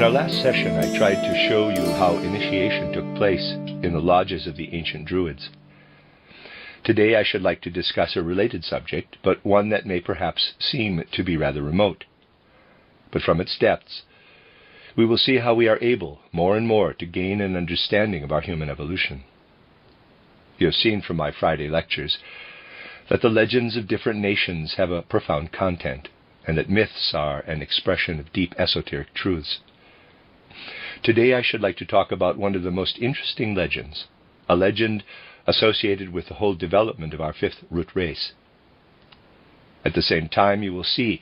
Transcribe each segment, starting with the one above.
In our last session, I tried to show you how initiation took place in the lodges of the ancient Druids. Today I should like to discuss a related subject, but one that may perhaps seem to be rather remote. But from its depths, we will see how we are able, more and more, to gain an understanding of our human evolution. You have seen from my Friday lectures that the legends of different nations have a profound content, and that myths are an expression of deep esoteric truths. Today I should like to talk about one of the most interesting legends, a legend associated with the whole development of our fifth root race. At the same time, you will see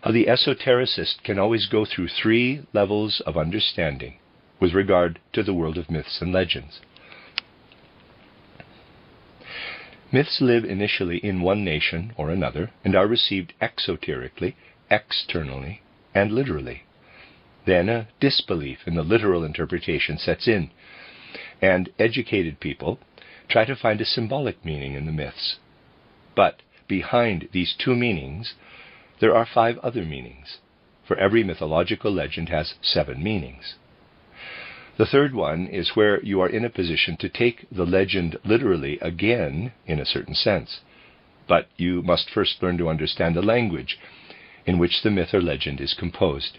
how the esotericist can always go through three levels of understanding with regard to the world of myths and legends. Myths live initially in one nation or another and are received exoterically, externally, and literally. Then a disbelief in the literal interpretation sets in, and educated people try to find a symbolic meaning in the myths. But behind these two meanings, there are 5 other meanings, for every mythological legend has 7 meanings. The third one is where you are in a position to take the legend literally again in a certain sense, but you must first learn to understand the language in which the myth or legend is composed.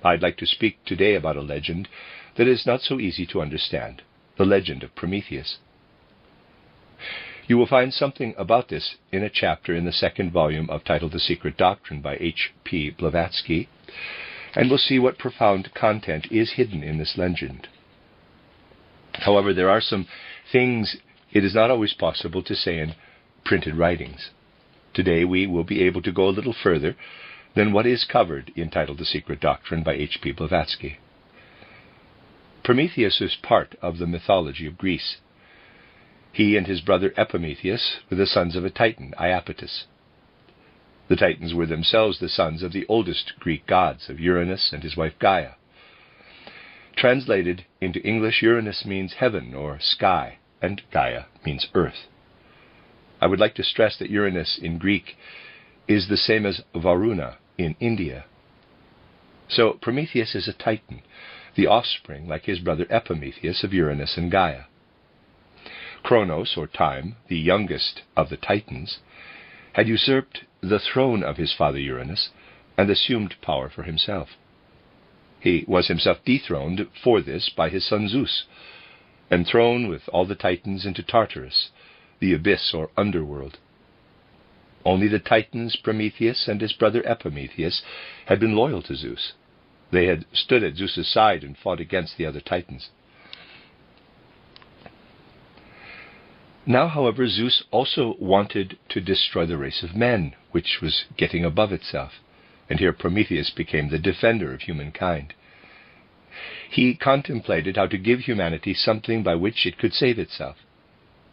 I'd like to speak today about a legend that is not so easy to understand, the legend of Prometheus. You will find something about this in a chapter in the 2nd volume of titled The Secret Doctrine by H.P. Blavatsky, and we'll see what profound content is hidden in this legend. However, there are some things it is not always possible to say in printed writings. Today we will be able to go a little further than what is covered in titled The Secret Doctrine by H.P. Blavatsky. Prometheus is part of the mythology of Greece. He and his brother Epimetheus were the sons of a Titan, Iapetus. The Titans were themselves the sons of the oldest Greek gods, of Uranus and his wife Gaia. Translated into English, Uranus means heaven or sky, and Gaia means earth. I would like to stress that Uranus in Greek is the same as Varuna in India. So Prometheus is a Titan, the offspring, like his brother Epimetheus, of Uranus and Gaia. Kronos, or Time, the youngest of the Titans, had usurped the throne of his father Uranus and assumed power for himself. He was himself dethroned for this by his son Zeus, and thrown with all the Titans into Tartarus, the abyss or underworld. Only the Titans, Prometheus and his brother Epimetheus, had been loyal to Zeus. They had stood at Zeus's side and fought against the other Titans. Now, however, Zeus also wanted to destroy the race of men, which was getting above itself, and here Prometheus became the defender of humankind. He contemplated how to give humanity something by which it could save itself,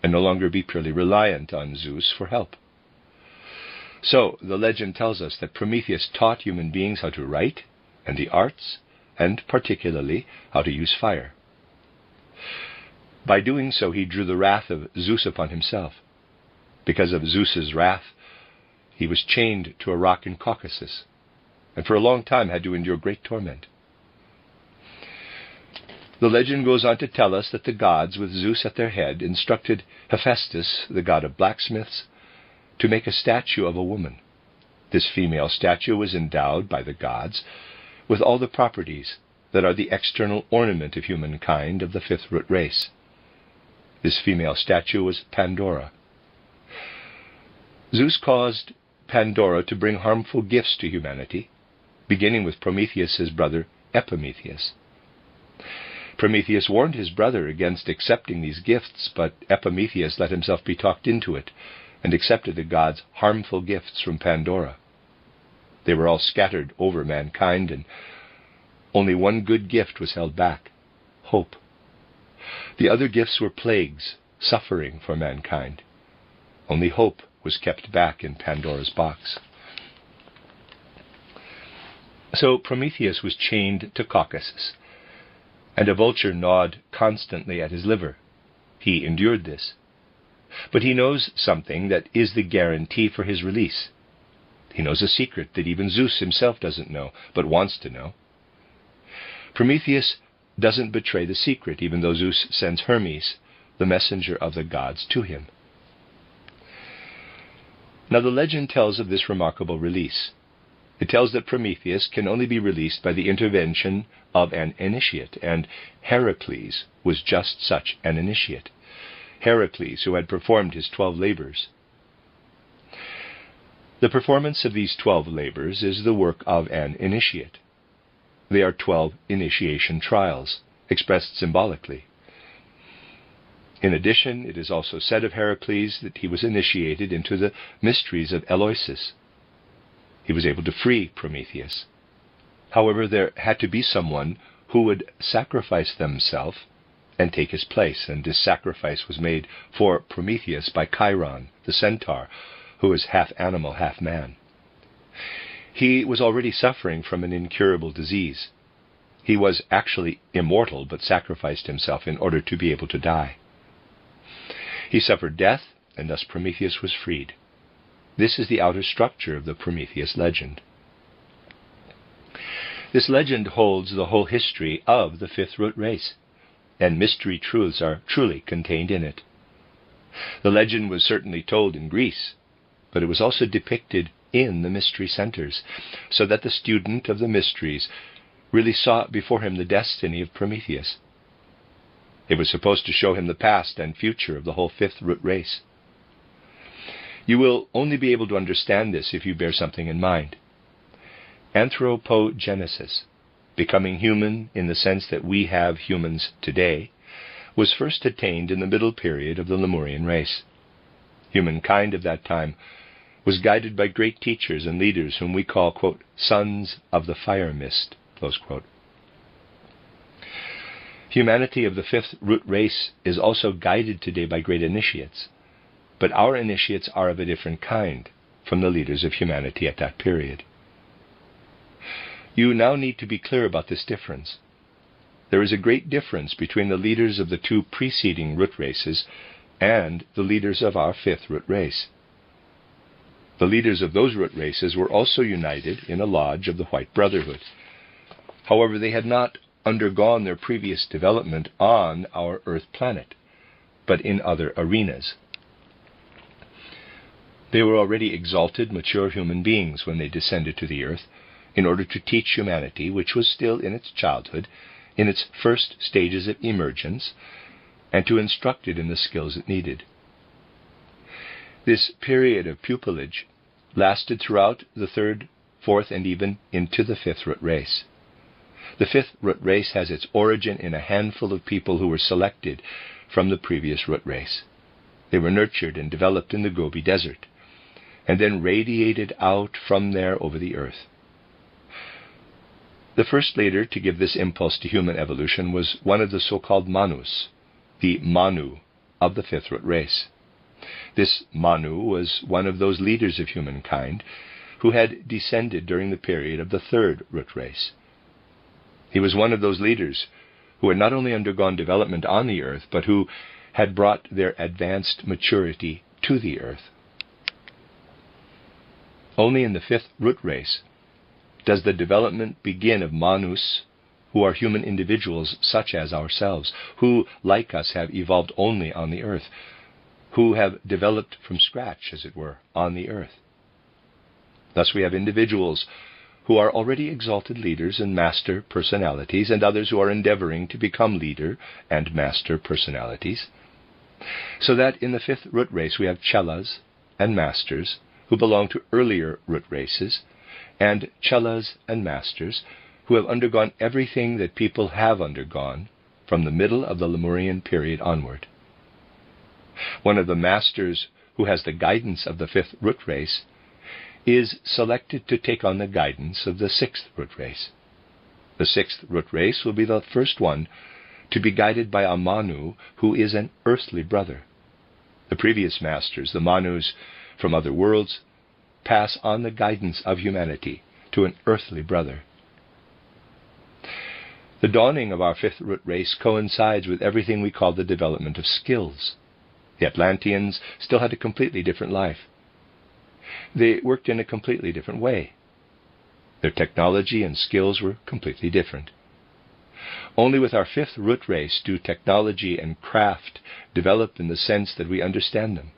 and no longer be purely reliant on Zeus for help. So, the legend tells us that Prometheus taught human beings how to write, and the arts, and particularly how to use fire. By doing so, he drew the wrath of Zeus upon himself. Because of Zeus's wrath, he was chained to a rock in Caucasus, and for a long time had to endure great torment. The legend goes on to tell us that the gods, with Zeus at their head, instructed Hephaestus, the god of blacksmiths, to make a statue of a woman. This female statue was endowed by the gods with all the properties that are the external ornament of humankind of the fifth root race. This female statue was Pandora. Zeus caused Pandora to bring harmful gifts to humanity, beginning with Prometheus' brother Epimetheus. Prometheus warned his brother against accepting these gifts, but Epimetheus let himself be talked into it, and accepted the gods' harmful gifts from Pandora. They were all scattered over mankind, and only one good gift was held back: hope. The other gifts were plagues, suffering for mankind. Only hope was kept back in Pandora's box. So Prometheus was chained to Caucasus, and a vulture gnawed constantly at his liver. He endured this. But he knows something that is the guarantee for his release. He knows a secret that even Zeus himself doesn't know, but wants to know. Prometheus doesn't betray the secret, even though Zeus sends Hermes, the messenger of the gods, to him. Now the legend tells of this remarkable release. It tells that Prometheus can only be released by the intervention of an initiate, and Heracles was just such an initiate. Heracles, who had performed his 12 labors. The performance of these 12 labors is the work of an initiate. They are 12 initiation trials, expressed symbolically. In addition, it is also said of Heracles that he was initiated into the mysteries of Eleusis. He was able to free Prometheus. However, there had to be someone who would sacrifice themselves and take his place, and this sacrifice was made for Prometheus by Chiron, the centaur, who is half animal, half man. He was already suffering from an incurable disease. He was actually immortal, but sacrificed himself in order to be able to die. He suffered death, and thus Prometheus was freed. This is the outer structure of the Prometheus legend. This legend holds the whole history of the fifth root race, and mystery truths are truly contained in it. The legend was certainly told in Greece, but it was also depicted in the mystery centers, so that the student of the mysteries really saw before him the destiny of Prometheus. It was supposed to show him the past and future of the whole fifth root race. You will only be able to understand this if you bear something in mind. Anthropogenesis, becoming human in the sense that we have humans today, was first attained in the middle period of the Lemurian race. Humankind of that time was guided by great teachers and leaders whom we call, quote, sons of the fire mist, close quote. Humanity of the fifth root race is also guided today by great initiates, but our initiates are of a different kind from the leaders of humanity at that period. You now need to be clear about this difference. There is a great difference between the leaders of the two preceding root races and the leaders of our fifth root race. The leaders of those root races were also united in a lodge of the White Brotherhood. However, they had not undergone their previous development on our Earth planet, but in other arenas. They were already exalted, mature human beings when they descended to the Earth in order to teach humanity, which was still in its childhood, in its first stages of emergence, and to instruct it in the skills it needed. This period of pupillage lasted throughout the third, fourth, and even into the fifth root race. The fifth root race has its origin in a handful of people who were selected from the previous root race. They were nurtured and developed in the Gobi Desert, and then radiated out from there over the earth. The first leader to give this impulse to human evolution was one of the so-called Manus, the Manu of the fifth root race. This Manu was one of those leaders of humankind who had descended during the period of the third root race. He was one of those leaders who had not only undergone development on the earth, but who had brought their advanced maturity to the earth. Only in the fifth root race does the development begin of Manus, who are human individuals such as ourselves, who, like us, have evolved only on the earth, who have developed from scratch, as it were, on the earth. Thus we have individuals who are already exalted leaders and master personalities, and others who are endeavoring to become leader and master personalities, so that in the fifth root race we have Chelas and masters who belong to earlier root races, and Chelas and masters who have undergone everything that people have undergone from the middle of the Lemurian period onward. One of the masters who has the guidance of the fifth root race is selected to take on the guidance of the sixth root race. The sixth root race will be the first one to be guided by a Manu who is an earthly brother. The previous masters, the Manus from other worlds, pass on the guidance of humanity to an earthly brother. The dawning of our fifth root race coincides with everything we call the development of skills. The Atlanteans still had a completely different life. They worked in a completely different way. Their technology and skills were completely different. Only with our fifth root race do technology and craft develop in the sense that we understand them.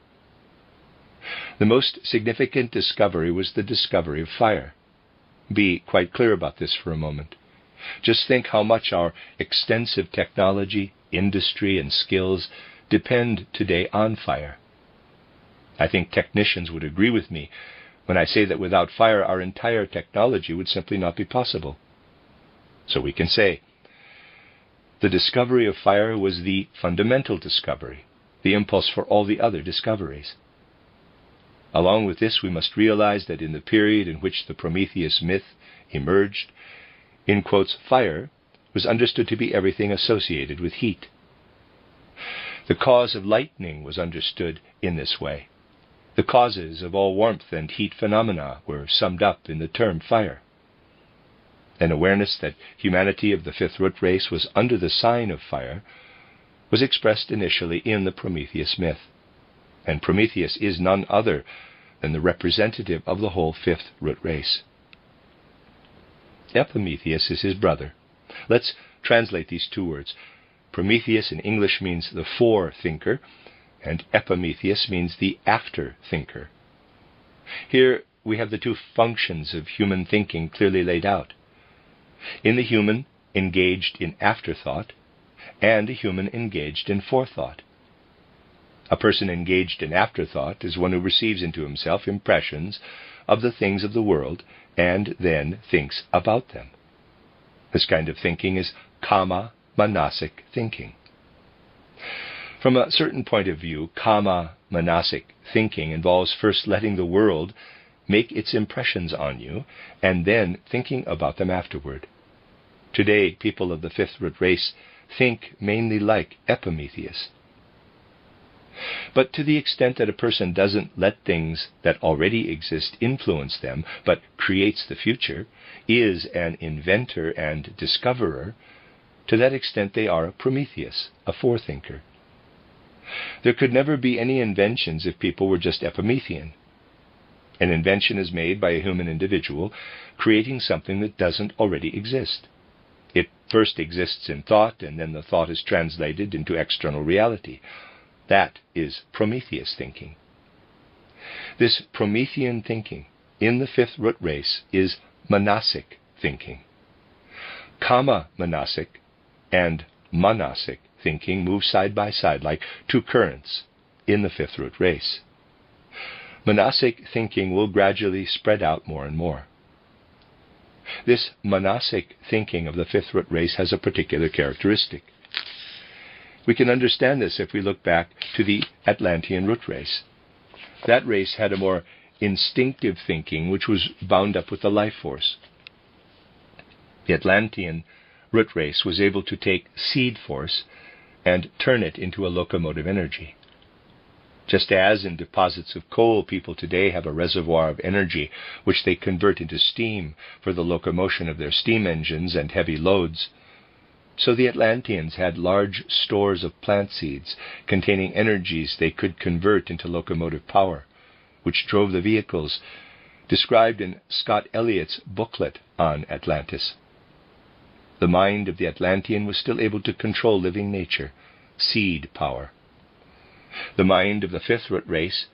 The most significant discovery was the discovery of fire. Be quite clear about this for a moment. Just think how much our extensive technology, industry, and skills depend today on fire. I think technicians would agree with me when I say that without fire our entire technology would simply not be possible. So we can say, the discovery of fire was the fundamental discovery, the impulse for all the other discoveries. Along with this, we must realize that in the period in which the Prometheus myth emerged, in quotes, fire was understood to be everything associated with heat. The cause of lightning was understood in this way. The causes of all warmth and heat phenomena were summed up in the term fire. An awareness that humanity of the fifth root race was under the sign of fire was expressed initially in the Prometheus myth. And Prometheus is none other than the representative of the whole fifth root race. Epimetheus is his brother. Let's translate these two words. Prometheus in English means the forethinker, and Epimetheus means the after-thinker. Here we have the two functions of human thinking clearly laid out. In the human engaged in afterthought, and a human engaged in forethought. A person engaged in afterthought is one who receives into himself impressions of the things of the world and then thinks about them. This kind of thinking is kama manasic thinking. From a certain point of view, kama manasic thinking involves first letting the world make its impressions on you and then thinking about them afterward. Today, people of the fifth root race think mainly like Epimetheus. But to the extent that a person doesn't let things that already exist influence them, but creates the future, is an inventor and discoverer, to that extent they are a Prometheus, a forethinker. There could never be any inventions if people were just Epimethean. An invention is made by a human individual creating something that doesn't already exist. It first exists in thought, and then the thought is translated into external reality. That is Prometheus thinking. This Promethean thinking in the fifth root race is manasic thinking. Kama manasic and manasic thinking move side by side like two currents in the fifth root race. Manasic thinking will gradually spread out more and more. This manasic thinking of the fifth root race has a particular characteristic. We can understand this if we look back to the Atlantean root race. That race had a more instinctive thinking which was bound up with the life force. The Atlantean root race was able to take seed force and turn it into a locomotive energy. Just as in deposits of coal, people today have a reservoir of energy which they convert into steam for the locomotion of their steam engines and heavy loads, so the Atlanteans had large stores of plant seeds containing energies they could convert into locomotive power, which drove the vehicles described in Scott Elliott's booklet on Atlantis. The mind of the Atlantean was still able to control living nature, seed power. The mind of the fifth root race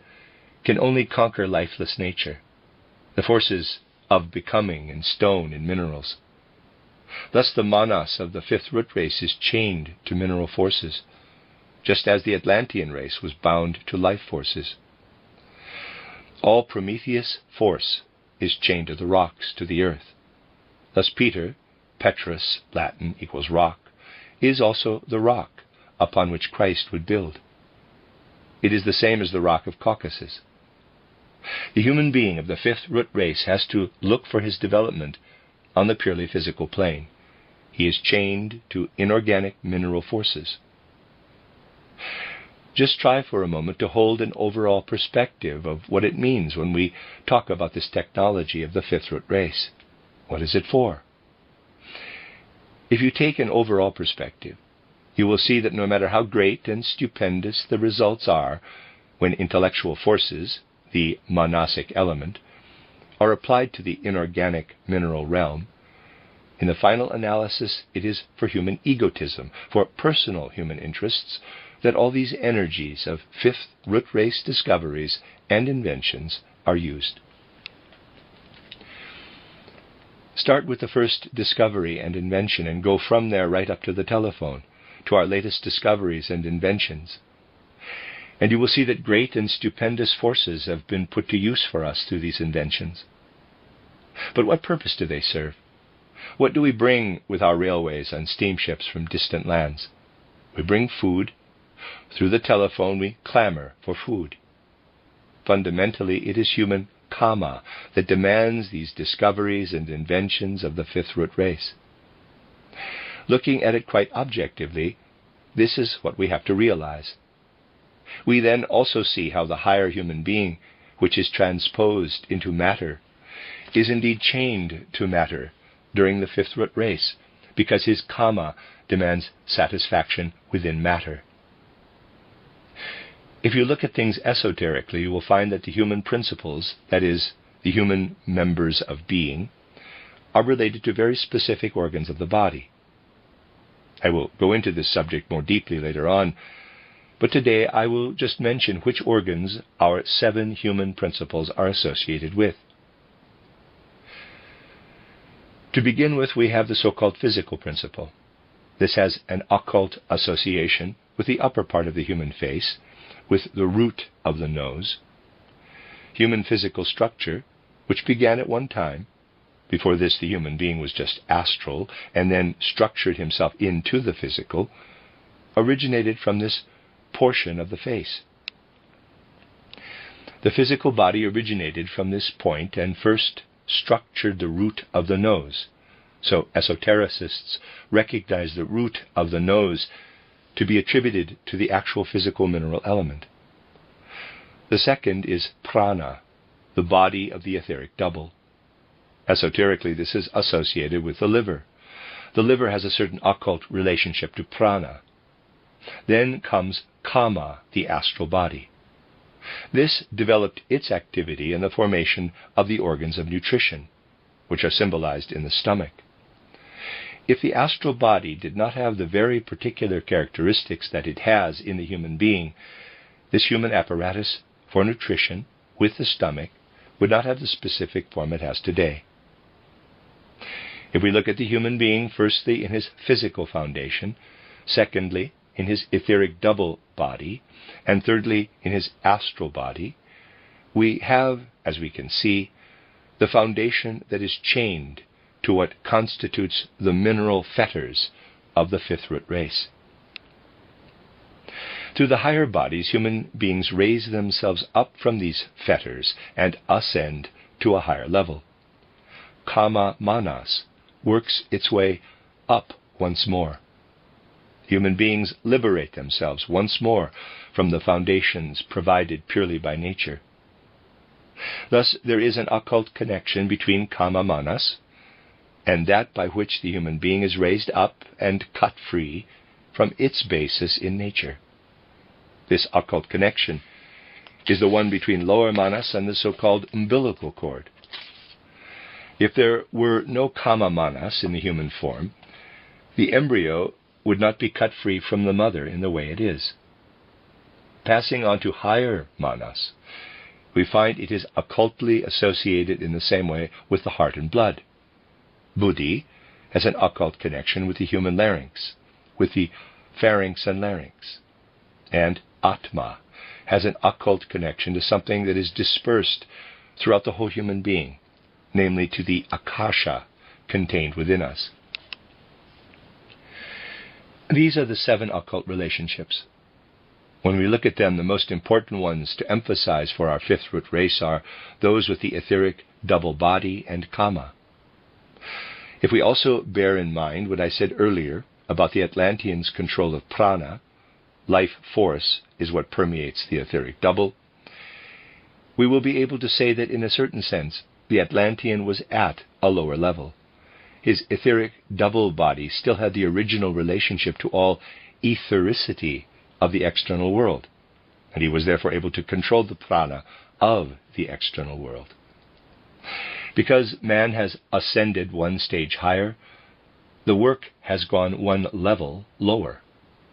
can only conquer lifeless nature, the forces of becoming in stone and minerals. Thus the manas of the fifth root race is chained to mineral forces, just as the Atlantean race was bound to life forces. All Prometheus force is chained to the rocks, to the earth. Thus Peter, Petrus, Latin equals rock, is also the rock upon which Christ would build. It is the same as the rock of Caucasus. The human being of the fifth root race has to look for his development on the purely physical plane. He is chained to inorganic mineral forces. Just try for a moment to hold an overall perspective of what it means when we talk about this technology of the fifth root race. What is it for? If you take an overall perspective, you will see that no matter how great and stupendous the results are when intellectual forces, the manasic element, are applied to the inorganic mineral realm, In the final analysis, it is for human egotism, for personal human interests, that all these energies of fifth root race discoveries and inventions are used. Start with the first discovery and invention and go from there right up to the telephone, to our latest discoveries and inventions. And you will see that great and stupendous forces have been put to use for us through these inventions. But what purpose do they serve? What do we bring with our railways and steamships from distant lands? We bring food. Through the telephone we clamor for food. Fundamentally, it is human karma that demands these discoveries and inventions of the fifth root race. Looking at it quite objectively, this is what we have to realize. We then also see how the higher human being, which is transposed into matter, is indeed chained to matter during the fifth root race, because his karma demands satisfaction within matter. If you look at things esoterically, you will find that the human principles, that is, the human members of being, are related to very specific organs of the body. I will go into this subject more deeply later on, but today I will just mention which organs our 7 human principles are associated with. To begin with, we have the so-called physical principle. This has an occult association with the upper part of the human face, with the root of the nose. Human physical structure, which began at one time. Before this, the human being was just astral, and then structured himself into the physical, originated from this portion of the face. The physical body originated from this point and first structured the root of the nose. So esotericists recognize the root of the nose to be attributed to the actual physical mineral element. The second is prana, the body of the etheric double. Esoterically, this is associated with the liver. The liver has a certain occult relationship to prana. Then comes kama, the astral body. This developed its activity in the formation of the organs of nutrition, which are symbolized in the stomach. If the astral body did not have the very particular characteristics that it has in the human being, this human apparatus for nutrition with the stomach would not have the specific form it has today. If we look at the human being, firstly in his physical foundation, secondly in his etheric double body, and thirdly in his astral body, we have, as we can see, the foundation that is chained to what constitutes the mineral fetters of the fifth root race. Through the higher bodies, human beings raise themselves up from these fetters and ascend to a higher level. Kama manas works its way up once more. Human beings liberate themselves once more from the foundations provided purely by nature. Thus, there is an occult connection between kama manas and that by which the human being is raised up and cut free from its basis in nature. This occult connection is the one between lower manas and the so-called umbilical cord. If there were no kama manas in the human form, the embryo would not be cut free from the mother in the way it is. Passing on to higher manas, we find it is occultly associated in the same way with the heart and blood. Buddhi has an occult connection with the human larynx, with the pharynx and larynx. And Atma has an occult connection to something that is dispersed throughout the whole human being, namely to the Akasha contained within us. These are the 7 occult relationships. When we look at them, the most important ones to emphasize for our fifth root race are those with the etheric double body and kama. If we also bear in mind what I said earlier about the Atlanteans' control of prana, life force is what permeates the etheric double, we will be able to say that in a certain sense the Atlantean was at a lower level. His etheric double body still had the original relationship to all ethericity of the external world, and he was therefore able to control the prana of the external world. Because man has ascended one stage higher, the work has gone one level lower.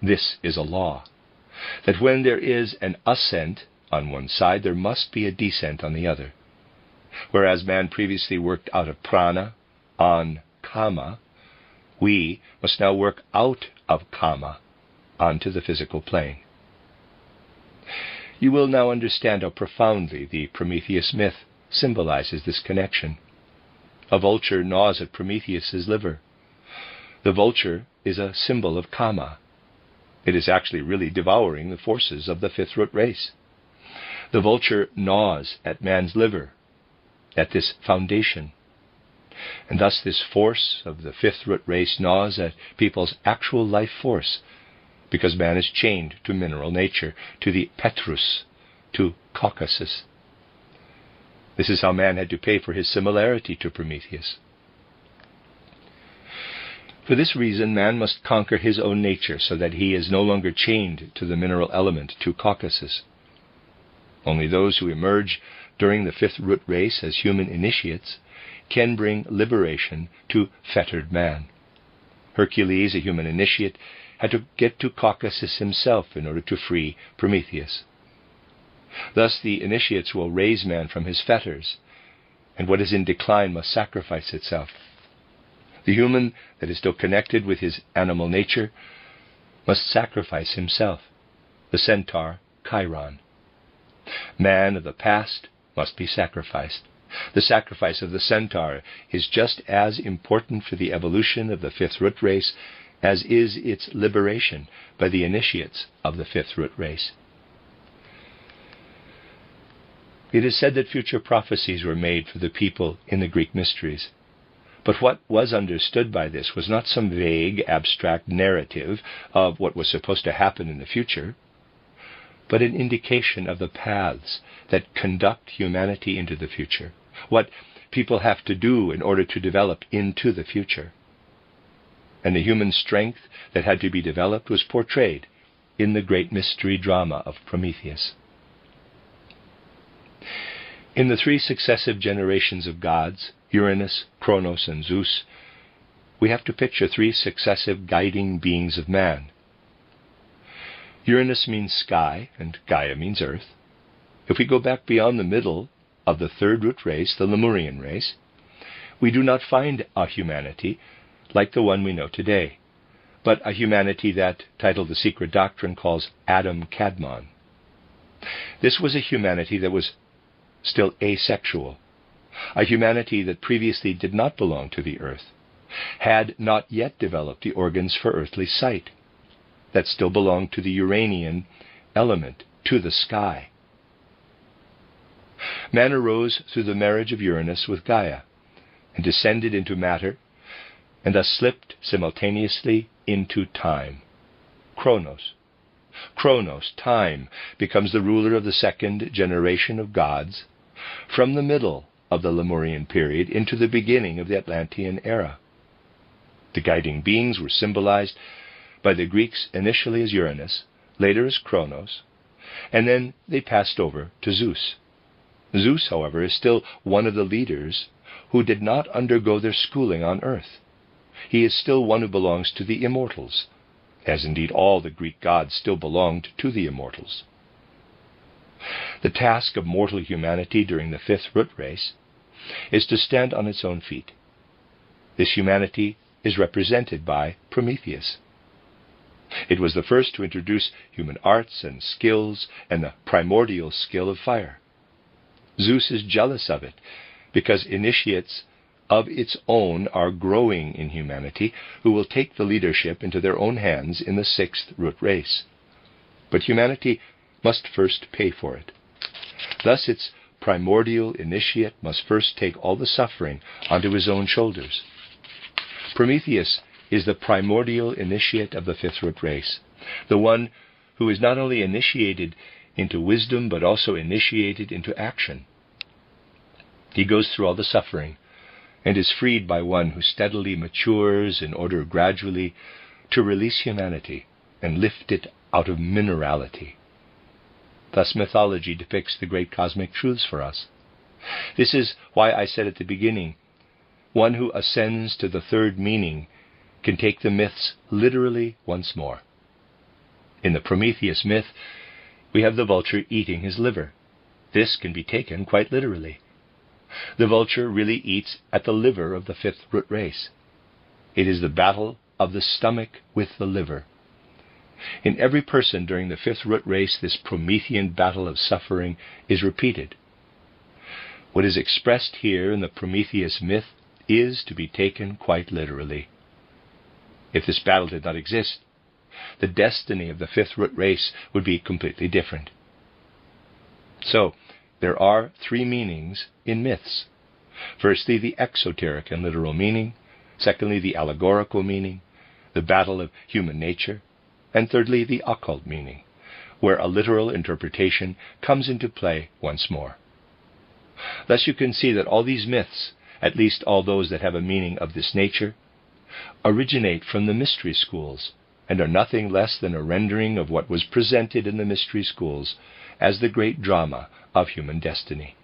This is a law, that when there is an ascent on one side, there must be a descent on the other. Whereas man previously worked out of prana on kama, we must now work out of kama onto the physical plane. You will now understand how profoundly the Prometheus myth symbolizes this connection. A vulture gnaws at Prometheus's liver. The vulture is a symbol of kama. It is actually really devouring the forces of the fifth root race. The vulture gnaws at man's liver, at this foundation. And thus this force of the fifth root race gnaws at people's actual life force, because man is chained to mineral nature, to the Petrus, to Caucasus. This is how man had to pay for his similarity to Prometheus. For this reason, man must conquer his own nature so that he is no longer chained to the mineral element, to Caucasus. Only those who emerge during the fifth root race as human initiates can bring liberation to fettered man. Hercules, a human initiate, had to get to Caucasus himself in order to free Prometheus. Thus the initiates will raise man from his fetters, and what is in decline must sacrifice itself. The human that is still connected with his animal nature must sacrifice himself, the centaur Chiron. Man of the past must be sacrificed. The sacrifice of the centaur is just as important for the evolution of the fifth root race as is its liberation by the initiates of the fifth root race. It is said that future prophecies were made for the people in the Greek mysteries. But what was understood by this was not some vague, abstract narrative of what was supposed to happen in the future, but an indication of the paths that conduct humanity into the future, what people have to do in order to develop into the future. And the human strength that had to be developed was portrayed in the great mystery drama of Prometheus. In the three successive generations of gods, Uranus, Kronos, and Zeus, we have to picture three successive guiding beings of man. Uranus means sky, and Gaia means earth. If we go back beyond the middle of the third root race, the Lemurian race, we do not find a humanity like the one we know today, but a humanity that, titled The Secret Doctrine, calls Adam Kadmon. This was a humanity that was still asexual, a humanity that previously did not belong to the earth, had not yet developed the organs for earthly sight, that still belonged to the Uranian element, to the sky. Man arose through the marriage of Uranus with Gaia, and descended into matter, and thus slipped simultaneously into time. Kronos, time, becomes the ruler of the second generation of gods, from the middle of the Lemurian period into the beginning of the Atlantean era. The guiding beings were symbolized by the Greeks initially as Uranus, later as Kronos, and then they passed over to Zeus. Zeus, however, is still one of the leaders who did not undergo their schooling on earth. He is still one who belongs to the immortals, as indeed all the Greek gods still belonged to the immortals. The task of mortal humanity during the fifth root race is to stand on its own feet. This humanity is represented by Prometheus. It was the first to introduce human arts and skills and the primordial skill of fire. Zeus is jealous of it because initiates of its own are growing in humanity who will take the leadership into their own hands in the sixth root race. But humanity must first pay for it. Thus its primordial initiate must first take all the suffering onto his own shoulders. Prometheus is the primordial initiate of the fifth root race, the one who is not only initiated into wisdom but also initiated into action. He goes through all the suffering and is freed by one who steadily matures in order gradually to release humanity and lift it out of minerality. Thus mythology depicts the great cosmic truths for us. This is why I said at the beginning, one who ascends to the third meaning can take the myths literally once more. In the Prometheus myth, we have the vulture eating his liver. This can be taken quite literally. The vulture really eats at the liver of the fifth root race. It is the battle of the stomach with the liver. In every person during the fifth root race, this Promethean battle of suffering is repeated. What is expressed here in the Prometheus myth is to be taken quite literally. If this battle did not exist, the destiny of the fifth root race would be completely different. So, there are three meanings in myths. Firstly, the exoteric and literal meaning. Secondly, the allegorical meaning, the battle of human nature. And thirdly, the occult meaning, where a literal interpretation comes into play once more. Thus you can see that all these myths, at least all those that have a meaning of this nature, originate from the mystery schools, and are nothing less than a rendering of what was presented in the mystery schools as the great drama of human destiny.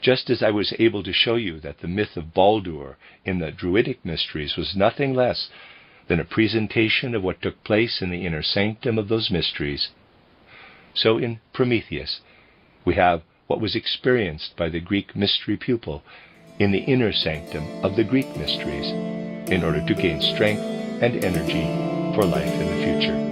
Just as I was able to show you that the myth of Baldur in the Druidic mysteries was nothing less than a presentation of what took place in the inner sanctum of those mysteries, so in Prometheus we have what was experienced by the Greek mystery pupil in the inner sanctum of the Greek mysteries in order to gain strength and energy for life in the future.